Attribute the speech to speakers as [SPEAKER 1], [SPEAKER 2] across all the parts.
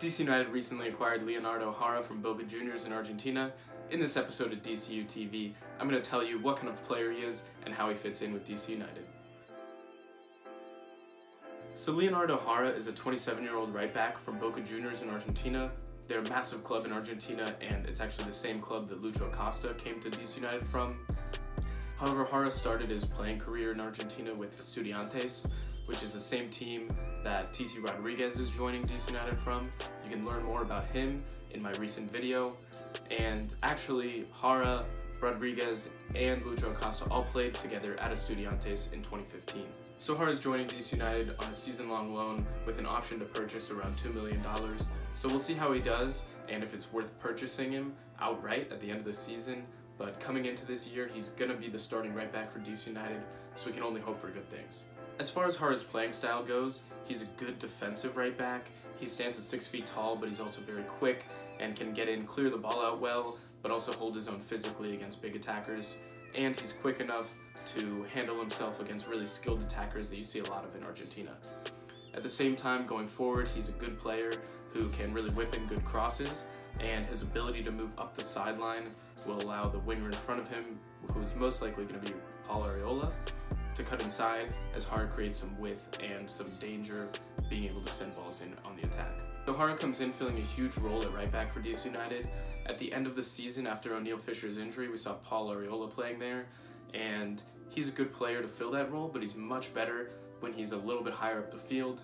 [SPEAKER 1] DC United recently acquired Leonardo Jara from Boca Juniors in Argentina. In this episode of DCU TV, I'm going to tell you what kind of player he is and how he fits in with DC United. So Leonardo Jara is a 27-year-old right back from Boca Juniors in Argentina. They're a massive club in Argentina, and it's actually the same club that Lucho Acosta came to DC United from. However, Jara started his playing career in Argentina with Estudiantes, which is the same team that Titi Rodriguez is joining DC United from. You can learn more about him in my recent video. And actually, Jara, Rodriguez, and Lucho Acosta all played together at Estudiantes in 2015. So Jara is joining DC United on a season-long loan with an option to purchase around $2 million. So we'll see how he does and if it's worth purchasing him outright at the end of the season. But coming into this year, he's going to be the starting right back for DC United, so we can only hope for good things. As far as Jara's playing style goes, he's a good defensive right back. He stands at 6 feet tall, but he's also very quick and can get in, clear the ball out well, but also hold his own physically against big attackers. And he's quick enough to handle himself against really skilled attackers that you see a lot of in Argentina. At the same time, going forward, he's a good player who can really whip in good crosses, and his ability to move up the sideline will allow the winger in front of him, who is most likely going to be Paul Arriola, to cut inside as Jara creates some width and some danger, being able to send balls in on the attack. So Jara comes in filling a huge role at right back for DC United. At the end of the season, after O'Neal Fisher's injury, we saw Paul Arriola playing there, and he's a good player to fill that role, but he's much better when he's a little bit higher up the field.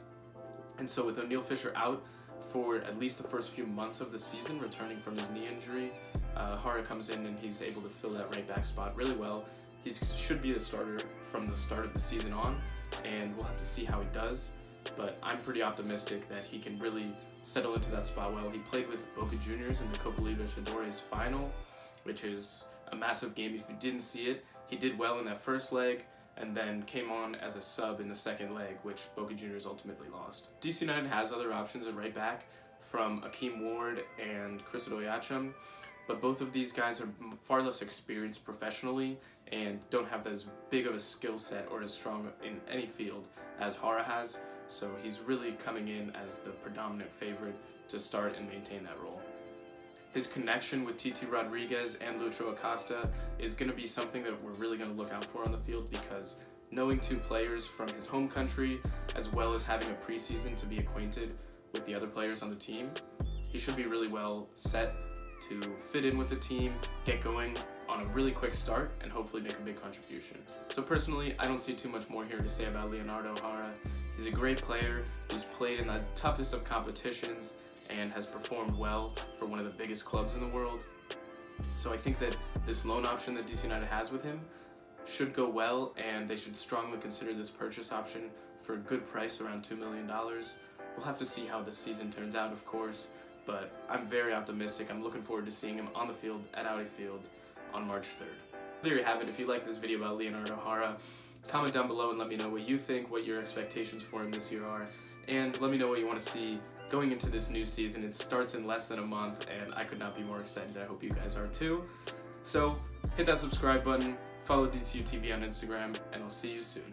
[SPEAKER 1] And so with O'Neal Fisher out for at least the first few months of the season, returning from his knee injury, Jara comes in and he's able to fill that right back spot really well. He should be the starter from the start of the season on, and we'll have to see how he does. But I'm pretty optimistic that he can really settle into that spot well. He played with Boca Juniors in the Copa Libertadores final, which is a massive game. If you didn't see it, he did well in that first leg, and then came on as a sub in the second leg, which Boca Juniors ultimately lost. DC United has other options at right back from Akeem Ward and Chris Odoyacham, but both of these guys are far less experienced professionally and don't have as big of a skill set or as strong in any field as Jara has, so he's really coming in as the predominant favorite to start and maintain that role. His connection with Titi Rodriguez and Lucho Acosta is going to be something that we're really going to look out for on the field, because knowing two players from his home country, as well as having a preseason to be acquainted with the other players on the team, he should be really well set to fit in with the team, get going on a really quick start, and hopefully make a big contribution. So personally, I don't see too much more here to say about Leonardo Jara. He's a great player who's played in the toughest of competitions and has performed well for one of the biggest clubs in the world. So I think that this loan option that DC United has with him should go well, and they should strongly consider this purchase option for a good price, around $2 million. We'll have to see how this season turns out, of course, but I'm very optimistic. I'm looking forward to seeing him on the field at Audi Field on March 3rd. There you have it. If you like this video about Leonardo Jara, comment down below and let me know what you think, what your expectations for him this year are, and let me know what you want to see going into this new season. It starts in less than a month, and I could not be more excited. I hope you guys are too. So hit that subscribe button, follow DCU TV on Instagram, and I'll see you soon.